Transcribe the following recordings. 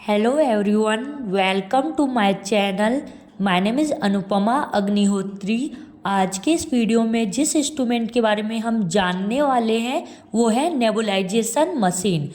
Hello everyone, welcome to my channel. My name is Anupama Agnihotri. आज के इस वीडियो में जिस इंस्ट्रूमेंट के बारे में हम जानने वाले हैं वो है नेबुलाइजेशन मशीन।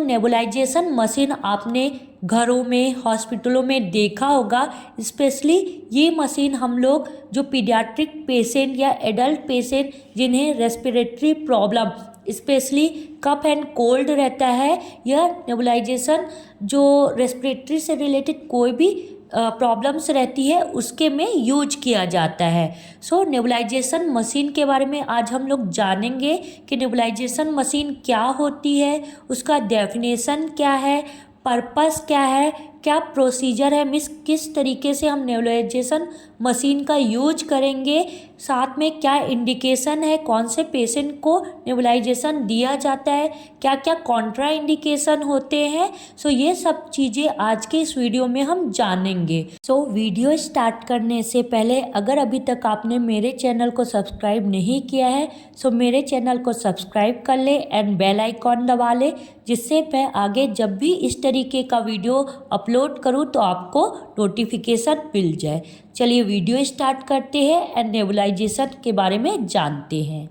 नेबुलाइजेशन मशीन आपने घरों में, हॉस्पिटलों में देखा होगा। स्पेशली ये मशीन हम लोग जो पीडियाट्रिक पेशेंट या एडल्ट पेशेंट जिन्हें respiratory problem specially cough and cold रहता है, यह नेबुलाइजेशन जो रेस्पिरेटरी से रिलेटेड कोई भी प्रॉब्लम्स रहती है उसके में यूज किया जाता है। नेबुलाइजेशन मशीन के बारे में आज हम लोग जानेंगे कि नेबुलाइजेशन मशीन क्या होती है, उसका डेफिनेशन क्या है, पर्पस क्या है, क्या प्रोसीजर है, मीन्स किस तरीके से हम नेबुलाइजेशन मशीन का यूज करेंगे, साथ में क्या इंडिकेशन है, कौन से पेशेंट को नेबुलाइजेशन दिया जाता है, क्या क्या कॉन्ट्रा इंडिकेशन होते हैं। ये सब चीज़ें आज के इस वीडियो में हम जानेंगे। वीडियो स्टार्ट करने से पहले अगर अभी तक आपने मेरे चैनल को सब्सक्राइब नहीं किया है मेरे चैनल को सब्सक्राइब कर ले एंड बेल आइकॉन दबा ले, जिससे मैं आगे जब भी इस तरीके का वीडियो अपलोड करूं तो आपको नोटिफिकेशन मिल जाए। चलिए वीडियो स्टार्ट करते हैं एंड नेबुलाइजेशन के बारे में जानते हैं।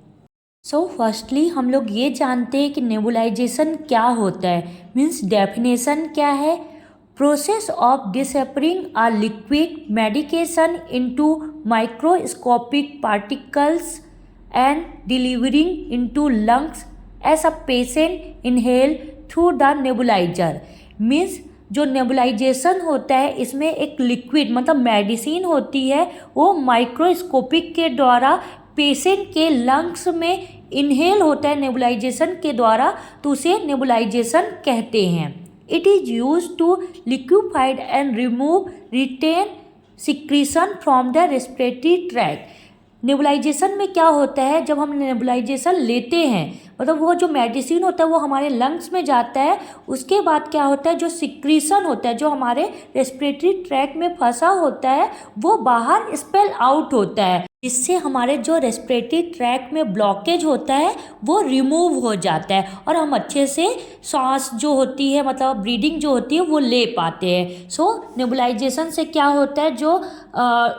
फर्स्टली हम लोग ये जानते हैं कि नेबुलाइजेशन क्या होता है, मीन्स डेफिनेशन क्या है। Process of dispersing a liquid medication into microscopic particles and delivering into lungs as a patient inhale through the nebulizer। Means जो नेबुलाइजेशन होता है इसमें एक लिक्विड मतलब मेडिसिन होती है, वो माइक्रोस्कोपिक के द्वारा पेशेंट के लंग्स में इनहेल होता है नेबुलाइजेशन के द्वारा, तो उसे नेबुलाइजेशन कहते हैं। It is use to liquified and remove retain secretion from the respiratory tract. Nebulisation में क्या होता है, जब हम नेबुलाइजेशन लेते हैं मतलब वो जो मेडिसिन होता है वो हमारे लंग्स में जाता है, उसके बाद क्या होता है जो सिक्रीशन होता है जो हमारे रेस्पिरेटरी ट्रैक्ट में फंसा होता है वो बाहर स्पेल आउट होता है, इससे हमारे जो रेस्पिरेटरी ट्रैक्ट में ब्लॉकेज होता है वो रिमूव हो जाता है और हम अच्छे से सांस जो होती है मतलब ब्रीदिंग जो होती है वो ले पाते हैं। नेबुलाइजेशन से क्या होता है, जो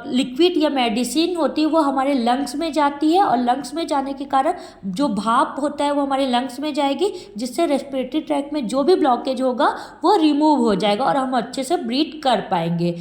लिक्विड या मेडिसिन होती है वो हमारे लंग्स में जाती है और लंग्स में जाने के कारण जो भाप होता है वो हमारे लंग्स में जाएगी, जिससे रेस्पिरेटरी ट्रैक्ट में जो भी ब्लॉकेज होगा वो रिमूव हो जाएगा और हम अच्छे से ब्रीथ कर पाएंगे।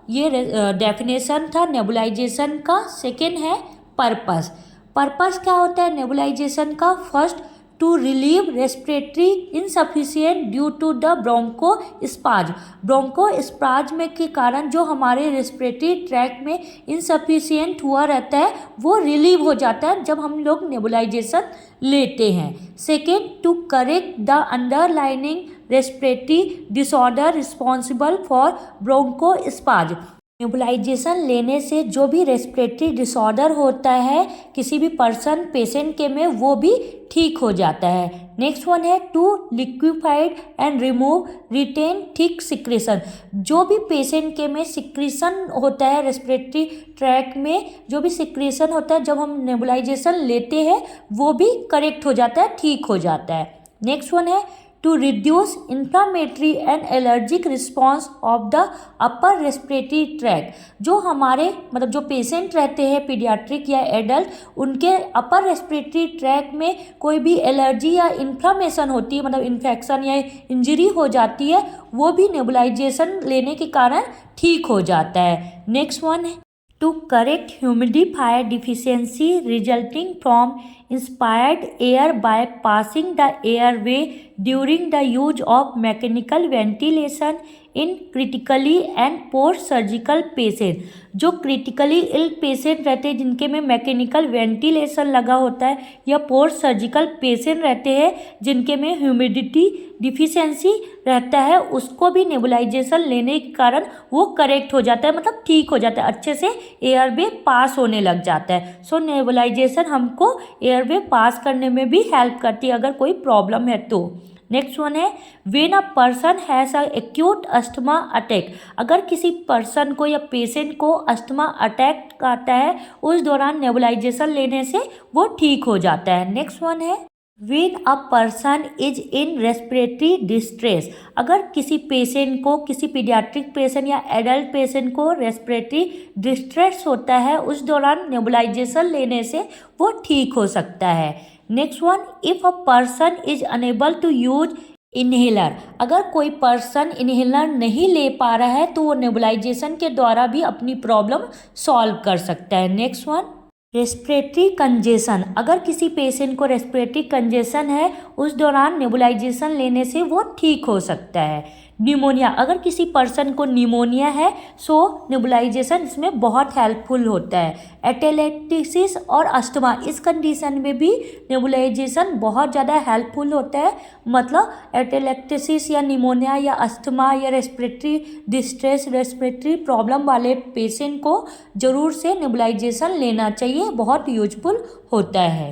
ये डेफिनेशन था नेबुलाइजेशन का। सेकेंड है पर्पस। पर्पस क्या होता है नेबुलाइजेशन का? First, to relieve respiratory insufficient due to the bronchospasm. Bronchospasm के कारण जो हमारे रेस्पिरेटरी ट्रैक्ट में इनसफिशिएंट हुआ रहता है वो रिलीव हो जाता है जब हम लोग नेबुलाइजेशन लेते हैं। Second, to correct the underlining respiratory disorder responsible for bronchospasm. Nebulisation लेने से जो भी रेस्पिरेटरी डिसऑर्डर होता है किसी भी पर्सन पेशेंट के में वो भी ठीक हो जाता है। नेक्स्ट वन है to liquified and remove retain thick secretion. जो भी पेशेंट के में सिक्रीशन होता है रेस्पिरेटरी ट्रैक्ट में जो भी सिक्रीशन होता है जब हम नेबुलाइजेशन लेते हैं वो भी करेक्ट हो जाता है, ठीक हो जाता है। नेक्स्ट वन है to reduce inflammatory and allergic response of the upper respiratory tract। जो हमारे मतलब जो पेशेंट रहते हैं पीडियाट्रिक या एडल्ट, उनके अपर रेस्पिरेटरी ट्रैक्ट में कोई भी एलर्जी या इन्फ्लामेशन होती है मतलब इन्फेक्शन या इंजरी हो जाती है, वो भी नेबुलाइजेशन लेने के कारण ठीक हो जाता है। नेक्स्ट वन है to correct humidifier deficiency resulting from inspired air by passing the airway during the use of mechanical ventilation in critically and post surgical patient। जो क्रिटिकली इल पेशेंट रहते हैं जिनके में मैकेनिकल वेंटिलेशन लगा होता है या पोस्ट सर्जिकल पेशेंट रहते हैं जिनके में ह्यूमिडिटी डिफिशियंसी रहता है, उसको भी नेबुलाइजेशन लेने के कारण वो करेक्ट हो जाता है मतलब ठीक हो जाता है, अच्छे से एयरवे पास होने लग जाता है। नेबुलाइजेशन हमको एयरवे पास करने में भी हेल्प करती है अगर कोई प्रॉब्लम है तो। नेक्स्ट वन है when a person has a acute asthma attack. अगर किसी पर्सन को या पेशेंट को अस्थमा अटैक आता है उस दौरान नेबुलाइजेशन लेने से वो ठीक हो जाता है। नेक्स्ट वन है When a person is in respiratory distress, अगर किसी पेशेंट को, किसी पीडियाट्रिक पेशेंट या एडल्ट पेशेंट को रेस्पिरेटरी डिस्ट्रेस होता है, उस दौरान नेबुलाइजेशन लेने से वो ठीक हो सकता है। Next one, if a person is unable to use inhaler, अगर कोई पर्सन इन्हेलर नहीं ले पा रहा है तो वो नेबुलाइजेशन के द्वारा भी अपनी प्रॉब्लम सॉल्व कर सकता है। नेक्स्ट वन, रेस्पिरेटरी कंजेशन, अगर किसी पेशेंट को रेस्पिरेटरी कंजेशन है, उस दौरान नेबुलाइजेशन लेने से वो ठीक हो सकता है। निमोनिया, अगर किसी पर्सन को निमोनिया है सो नेबुलाइजेशन इसमें बहुत हेल्पफुल होता है। एटेलेक्टिसिस और अस्थमा, इस कंडीशन में भी नेबुलाइजेशन बहुत ज़्यादा हेल्पफुल होता है। मतलब एटेलेक्टिसिस या निमोनिया या अस्थमा या रेस्पिरेटरी डिस्ट्रेस, रेस्पिरेटरी प्रॉब्लम वाले पेशेंट को ज़रूर से नेबुलाइजेशन लेना चाहिए, बहुत यूजफुल होता है।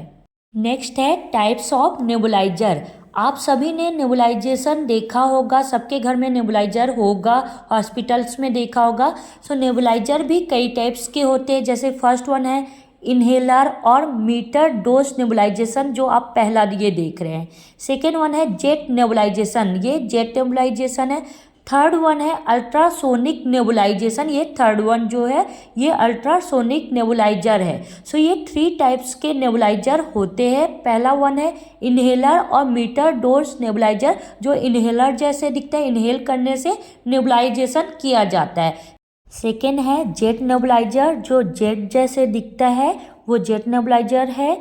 नेक्स्ट है टाइप्स ऑफ नेबुलाइजर। आप सभी ने नेबुलाइजेशन देखा होगा, सबके घर में नेबुलाइजर होगा, हॉस्पिटल्स में देखा होगा। सो नेबुलाइजर भी कई टाइप्स के होते हैं, जैसे फर्स्ट वन है इन्हेलर और मीटर डोज नेबुलाइजेशन, जो आप पहला ये देख रहे हैं। सेकेंड वन है जेट नेबुलाइजेशन, ये जेट नेबुलाइजेशन है। थर्ड वन है अल्ट्रासोनिक नेबुलाइजेशन, ये थर्ड वन जो है ये अल्ट्रासोनिक नेबुलाइजर है। सो ये 3 टाइप्स के नेबुलाइजर होते हैं। पहला वन है इन्हेलर और मीटर डोज नेबुलाइजर, जो इन्हेलर जैसे दिखता है, इन्हेल करने से नेबुलाइजेशन किया जाता है। सेकेंड है जेट नेबुलाइजर, जो जेट जैसे दिखता है वो जेट नेबुलाइजर है।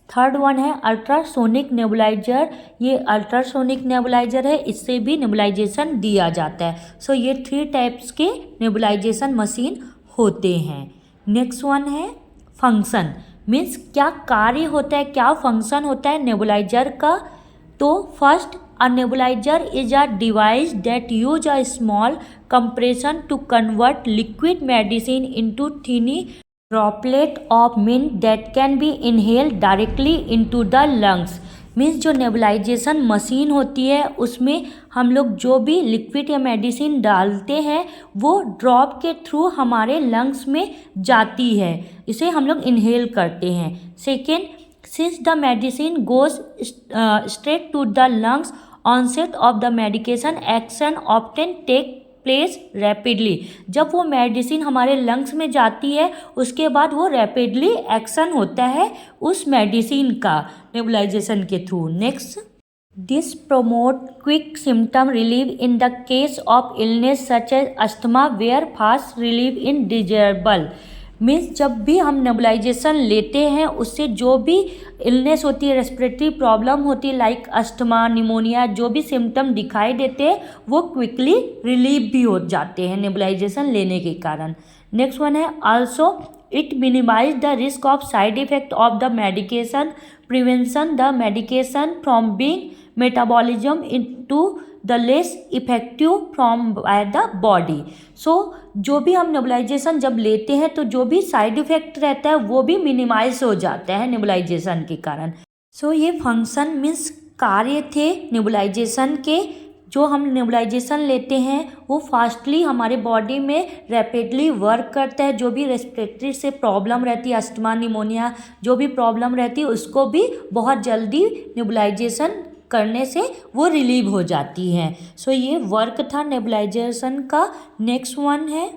थर्ड वन है अल्ट्रासोनिक नेबुलाइजर, ये अल्ट्रासोनिक नेबुलाइजर है, इससे भी नेबुलाइजेशन दिया जाता है। सो ये 3 टाइप्स के नेबुलाइजेशन मशीन होते हैं। नेक्स्ट वन है फंक्शन, मीन्स क्या कार्य होता है, क्या फंक्शन होता है नेबुलाइजर का। तो first, a nebulizer is a device that use a small compression to convert liquid medicine into tiny droplet of mint that can be inhaled directly into the lungs। Means जो nebulisation machine होती है उसमें हम लोग जो भी liquid या medicine डालते हैं वो ड्रॉप के थ्रू हमारे लंग्स में जाती है, इसे हम लोग इनहेल करते हैं। Second, since the medicine goes straight to the lungs, onset of the medication action often take place rapidly। जब वो मेडिसिन हमारे लंग्स में जाती है उसके बाद वो रैपिडली एक्शन होता है उस मेडिसिन का नेबुलाइजेशन के through. Next, this promote quick symptom relief in the case of illness such as asthma where fast relief is desirable। Means जब भी हम नेबुलाइजेशन लेते हैं उससे जो भी इलनेस होती है, रेस्पिरेटरी प्रॉब्लम होती है लाइक अस्थमा, निमोनिया, जो भी सिम्टम दिखाई देते हैं वो क्विकली रिलीव भी हो जाते हैं नेबुलाइजेशन लेने के कारण। नेक्स्ट वन है also it minimise the risk of side effect of the medication, prevention the medication from being metabolism into the less effective from by the body. So जो भी हम नेबुलाइजेशन जब लेते हैं तो जो भी साइड इफेक्ट रहता है वो भी मिनिमाइज हो जाता है नेबुलाइजेशन के कारण। सो ये फंक्शन मीन्स कार्य थे नेबुलाइजेशन के, जो हम नेबुलाइजेशन लेते हैं वो फास्टली हमारे बॉडी में रैपिडली वर्क करता है। जो भी रेस्पिरेटरी से प्रॉब्लम रहती है, अस्थमा, निमोनिया, जो भी प्रॉब्लम रहती है उसको भी बहुत जल्दी नेबुलाइजेशन करने से वो रिलीव हो जाती हैं। सो ये वर्क था नेबुलाइजेशन का। नेक्स्ट वन है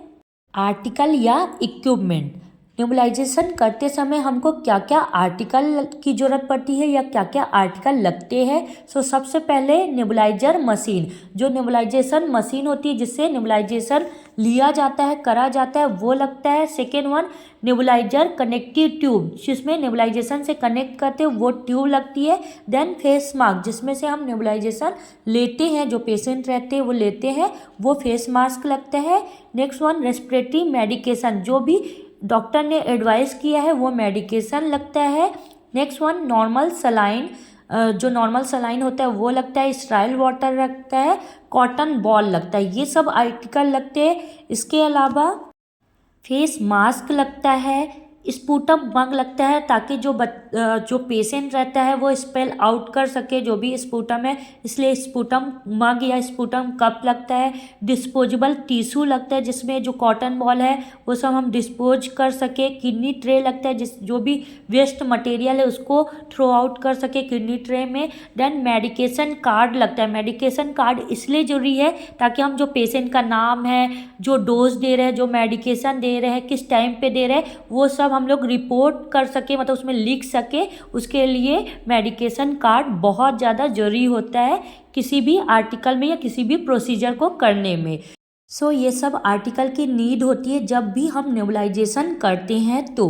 आर्टिकल या इक्विपमेंट। नेबुलाइजेशन करते समय हमको क्या क्या आर्टिकल की ज़रूरत पड़ती है या क्या क्या आर्टिकल लगते हैं। सो सबसे पहले नेबुलाइजर मशीन, जो नेबुलाइजेशन मशीन होती है जिससे नेबुलाइजेशन लिया जाता है, करा जाता है, वो लगता है। Second one nebuliser connective tube, जिसमें नेबुलाइजेशन से कनेक्ट करते हैं वो ट्यूब लगती है। देन फेस मास्क, जिसमें से हम नेबुलाइजेशन लेते हैं, जो पेशेंट रहते हैं वो लेते हैं, वो फेस मास्क लगता है। नेक्स्ट वन रेस्पिरेटरी मेडिकेशन, जो भी डॉक्टर ने एडवाइस किया है वो मेडिकेशन लगता है। नेक्स्ट वन नॉर्मल सलाइन, जो नॉर्मल सलाइन होता है वो लगता है। स्टेराइल वाटर लगता है, कॉटन बॉल लगता है, ये सब आर्टिकल लगते हैं। इसके अलावा फेस मास्क लगता है, स्पूटम मग लगता है ताकि जो पेशेंट रहता है वो स्पेल आउट कर सके जो भी स्पूटम है, इसलिए स्पूटम मग या स्पूटम कप लगता है। डिस्पोजेबल टिश्यू लगता है जिसमें जो कॉटन बॉल है वो सब हम डिस्पोज कर सके। किडनी ट्रे लगता है जो भी वेस्ट मटेरियल है उसको थ्रो आउट कर सके किडनी ट्रे में। देन मेडिकेशन कार्ड लगता है। मेडिकेशन कार्ड इसलिए जरूरी है ताकि हम जो पेशेंट का नाम है, जो डोज दे रहे हैं, जो मेडिकेशन दे रहे हैं, किस टाइम पे दे रहे हैं, वो सब हम लोग रिपोर्ट कर सके, मतलब उसमें लिख सके। उसके लिए मेडिकेशन कार्ड बहुत ज़्यादा ज़रूरी होता है किसी भी आर्टिकल में या किसी भी प्रोसीजर को करने में। ये सब आर्टिकल की नीड होती है जब भी हम नेबुलाइजेशन करते हैं तो।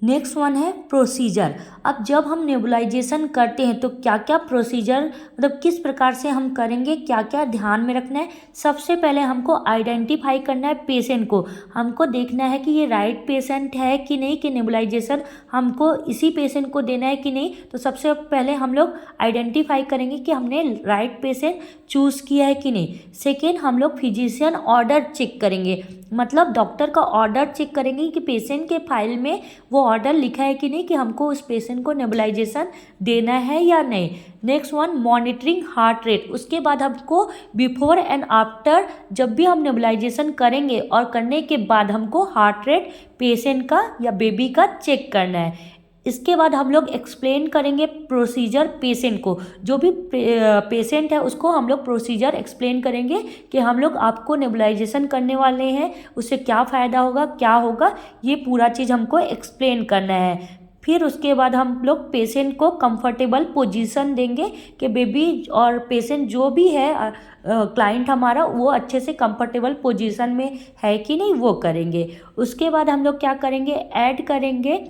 नेक्स्ट वन है प्रोसीजर। अब जब हम नेबुलाइजेशन करते हैं तो क्या क्या प्रोसीजर, मतलब किस प्रकार से हम करेंगे, क्या क्या ध्यान में रखना है। सबसे पहले हमको आइडेंटिफाई करना है पेशेंट को। हमको देखना है कि ये राइट पेशेंट है कि नहीं, कि नेबुलाइजेशन हमको इसी पेशेंट को देना है कि नहीं। तो सबसे पहले हम लोग आइडेंटिफाई करेंगे कि हमने राइट पेशेंट चूज़ किया है कि नहीं। सेकेंड, हम लोग फिजिशियन ऑर्डर चेक करेंगे, मतलब डॉक्टर का ऑर्डर चेक करेंगे कि पेशेंट के फाइल में वो ऑर्डर लिखा है कि नहीं कि हमको उस पेशेंट को नेबुलाइजेशन देना है या नहीं। Next one, monitoring heart rate. उसके बाद हमको बिफोर एंड आफ्टर जब भी हम नेबुलाइजेशन करेंगे और करने के बाद हमको हार्ट रेट पेशेंट का या बेबी का चेक करना है। इसके बाद हम लोग एक्सप्लेन करेंगे प्रोसीजर पेशेंट को। जो भी पेशेंट है उसको हम लोग प्रोसीजर एक्सप्लेन करेंगे कि हम लोग आपको नेबुलाइजेशन करने वाले हैं, उससे क्या फ़ायदा होगा, क्या होगा, ये पूरा चीज़ हमको एक्सप्लेन करना है। फिर उसके बाद हम लोग पेशेंट को कंफर्टेबल पोजीशन देंगे कि बेबी और पेशेंट जो भी है क्लाइंट हमारा वो अच्छे से कंफर्टेबल पोजीशन में है कि नहीं, वो करेंगे। उसके बाद हम लोग क्या करेंगे, ऐड करेंगे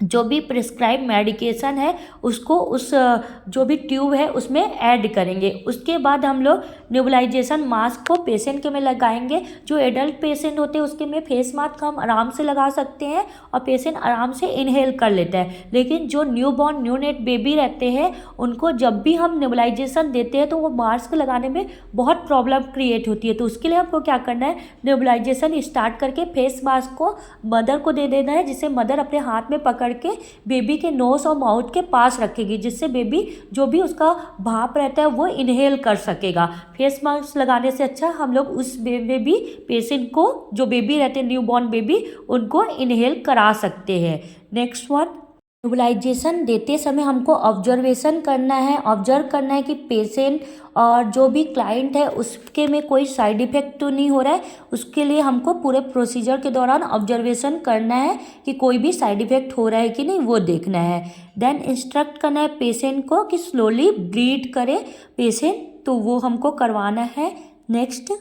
जो भी प्रिस्क्राइब मेडिकेशन है उसको उस जो भी ट्यूब है उसमें ऐड करेंगे। उसके बाद हम लोग नेबुलाइजेशन मास्क को पेशेंट के में लगाएंगे। जो एडल्ट पेशेंट होते हैं उसके में फेस मास्क हम आराम से लगा सकते हैं और पेशेंट आराम से इनहेल कर लेता है। लेकिन जो न्यूबॉर्न न्यूनेट बेबी रहते हैं उनको जब भी हम नेबुलाइजेशन देते हैं तो वो मास्क लगाने में बहुत प्रॉब्लम क्रिएट होती है। तो उसके लिए हमको क्या करना है, नेबुलाइजेशन स्टार्ट करके फेस मास्क को मदर को दे देना है, जिससे मदर अपने हाथ में पकड़ के बेबी के नोज और माउथ के पास रखेगी, जिससे बेबी जो भी उसका भाप रहता है वो इनहेल कर सकेगा। फेस मास्क लगाने से अच्छा हम लोग उस बेबी पेशेंट को, जो बेबी रहते हैं न्यूबॉर्न बेबी, उनको इनहेल करा सकते हैं। नेक्स्ट वन, नेबुलाइजेशन देते समय हमको ऑब्जर्वेशन करना है। ऑब्जर्व करना है कि पेशेंट और जो भी क्लाइंट है उसके में कोई साइड इफ़ेक्ट तो नहीं हो रहा है। उसके लिए हमको पूरे प्रोसीजर के दौरान ऑब्जर्वेशन करना है कि कोई भी साइड इफ़ेक्ट हो रहा है कि नहीं, वो देखना है। देन इंस्ट्रक्ट करना है पेशेंट को कि स्लोली ब्रीथ करे पेशेंट, तो वो हमको करवाना है। नेक्स्ट,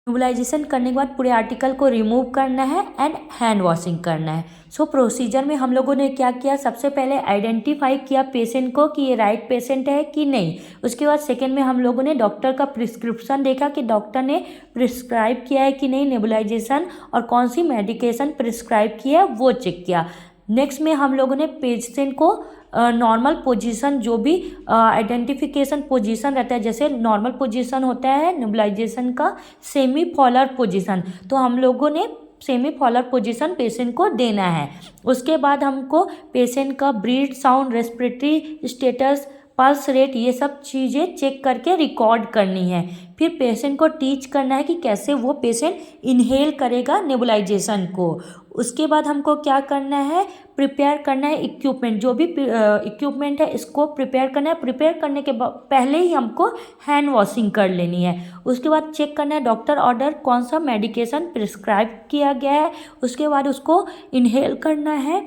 नेबुलाइजेशन करने के बाद पूरे आर्टिकल को रिमूव करना है एंड हैंड वॉशिंग करना है। प्रोसीजर में हम लोगों ने क्या किया, सबसे पहले आइडेंटिफाई किया पेशेंट को कि ये राइट पेशेंट है कि नहीं। उसके बाद सेकेंड में हम लोगों ने डॉक्टर का प्रिस्क्रिप्शन देखा कि डॉक्टर ने प्रिस्क्राइब किया है कि नहीं नेबुलाइजेशन, और कौन सी मेडिकेशन प्रिस्क्राइब किया है वो चेक किया। नेक्स्ट में हम लोगों ने पेशेंट को नॉर्मल पोजीशन, जो भी आइडेंटिफिकेशन पोजीशन रहता है, जैसे नॉर्मल पोजीशन होता है नेबुलाइजेशन का, सेमी फॉलर पोजीशन, तो हम लोगों ने सेमी फॉलर पोजीशन पेशेंट को देना है। उसके बाद हमको पेशेंट का breath sound, respiratory status, pulse rate, ये सब चीज़ें चेक करके रिकॉर्ड करनी है। फिर पेशेंट को टीच करना है कि कैसे वो पेशेंट इनहेल करेगा नेबुलाइजेशन को। उसके बाद हमको क्या करना है, प्रिपेयर करना है इक्विपमेंट। जो भी इक्विपमेंट है इसको प्रिपेयर करना है। प्रिपेयर करने के पहले ही हमको हैंड वॉशिंग कर लेनी है। उसके बाद चेक करना है डॉक्टर ऑर्डर कौन सा मेडिकेशन प्रिस्क्राइब किया गया है। उसके बाद उसको इनहेल करना है,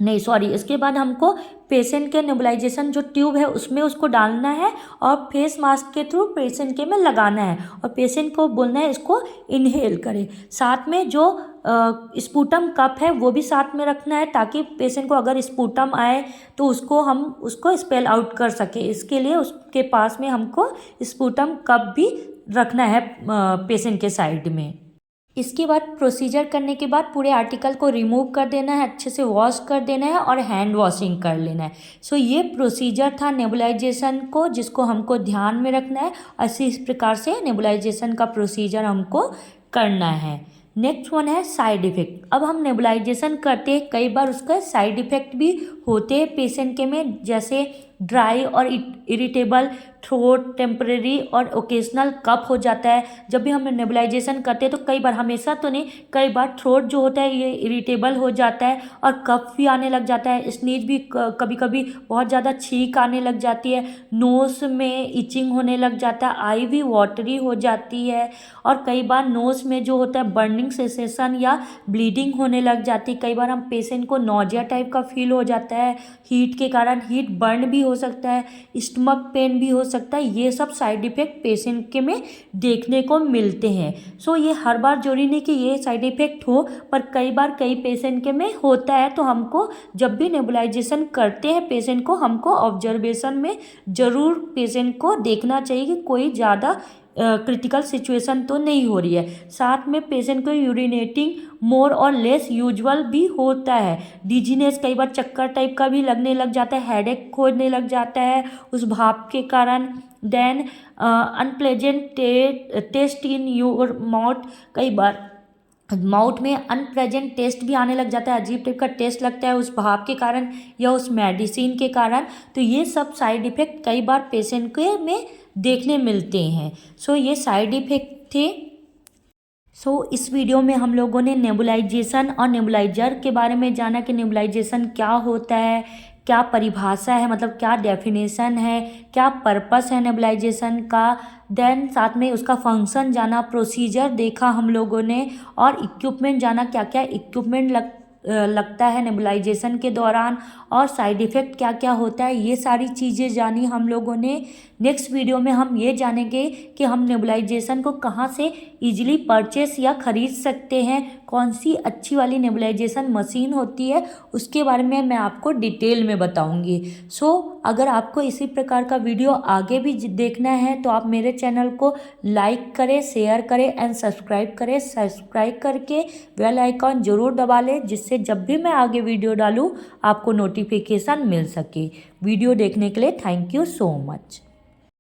नहीं सॉरी, इसके बाद हमको पेशेंट के नेबुलाइजेशन जो ट्यूब है उसमें उसको डालना है और फेस मास्क के थ्रू पेशेंट के में लगाना है और पेशेंट को बोलना है इसको इनहेल करे। साथ में जो स्पूटम कप है वो भी साथ में रखना है, ताकि पेशेंट को अगर स्पूटम आए तो उसको स्पेल आउट कर सके। इसके लिए उसके पास में हमको स्पूटम कप भी रखना है पेशेंट के साइड में। इसके बाद प्रोसीजर करने के बाद पूरे आर्टिकल को रिमूव कर देना है, अच्छे से वॉश कर देना है और हैंड वॉशिंग कर लेना है। ये प्रोसीजर था नेबुलाइजेशन को, जिसको हमको ध्यान में रखना है। इसी प्रकार से नेबुलाइजेशन का प्रोसीजर हमको करना है। नेक्स्ट वन है साइड इफ़ेक्ट। अब हम नेबुलाइजेशन करते हैं, कई बार उसका साइड इफ़ेक्ट भी होते हैं पेशेंट के में, जैसे ड्राई और इरिटेबल थ्रोट, टेम्परेरी और ओकेजनल कफ हो जाता है। जब भी हम नेबुलाइजेशन करते हैं तो कई बार, हमेशा तो नहीं, कई बार थ्रोट जो होता है ये इरिटेबल हो जाता है और कफ भी आने लग जाता है। स्नीज भी कभी कभी बहुत ज़्यादा छींक आने लग जाती है। नोस में इचिंग होने लग जाता है, आई भी वाटरी हो जाती है और कई बार नोस में जो होता है बर्निंग सेंसेशन या ब्लीडिंग होने लग जाती है। कई बार हम पेशेंट को नोजिया टाइप का फील हो जाता है, हीट के कारण हीट बर्न भी हो सकता है, स्टमक पेन भी हो सकता है। ये सब साइड इफ़ेक्ट पेशेंट के में देखने को मिलते हैं। सो ये हर बार जरूरी नहीं कि ये साइड इफ़ेक्ट हो, पर कई बार कई पेशेंट के में होता है। तो हमको जब भी नेबुलाइजेशन करते हैं पेशेंट को, हमको ऑब्जर्वेशन में ज़रूर पेशेंट को देखना चाहिए कि कोई ज़्यादा क्रिटिकल सिचुएशन तो नहीं हो रही है। साथ में पेशेंट को यूरिनेटिंग मोर और लेस यूजुअल भी होता है। डिजीनेस, कई बार चक्कर टाइप का भी लगने लग जाता है, हेडेक होने लग जाता है उस भाप के कारण। Then unpleasant taste in your mouth, कई बार माउथ में अनप्रेजेंट टेस्ट भी आने लग जाता है, अजीब टाइप का टेस्ट लगता है उस भाप के कारण या उस मेडिसिन के कारण। तो ये सब साइड इफ़ेक्ट कई बार पेशेंट के में देखने मिलते हैं। सो ये साइड इफ़ेक्ट थे। इस वीडियो में हम लोगों ने नेबुलाइजेशन और नेबुलाइजर के बारे में जाना कि नेबुलाइजेशन क्या होता है, क्या परिभाषा है, मतलब क्या डेफिनेशन है, क्या पर्पस है नेबुलाइजेशन का। देन साथ में उसका फंक्शन जाना, प्रोसीजर देखा हम लोगों ने, और इक्विपमेंट जाना, क्या क्या इक्विपमेंट लगता है नेबुलाइजेशन के दौरान, और साइड इफ़ेक्ट क्या क्या होता है, ये सारी चीज़ें जानी हम लोगों ने। नेक्स्ट वीडियो में हम ये जानेंगे कि हम नेबुलाइजेशन को कहाँ से इजीली परचेस या ख़रीद सकते हैं, कौन सी अच्छी वाली नेबुलाइजेशन मशीन होती है, उसके बारे में मैं आपको डिटेल में बताऊंगी। अगर आपको इसी प्रकार का वीडियो आगे भी देखना है तो आप मेरे चैनल को लाइक करें, शेयर करें एंड सब्सक्राइब करें। सब्सक्राइब करके बेल आइकॉन ज़रूर दबा लें, जिससे जब भी मैं आगे वीडियो डालूँ आपको नोटिफिकेशन मिल सके। वीडियो देखने के लिए थैंक यू सो मच।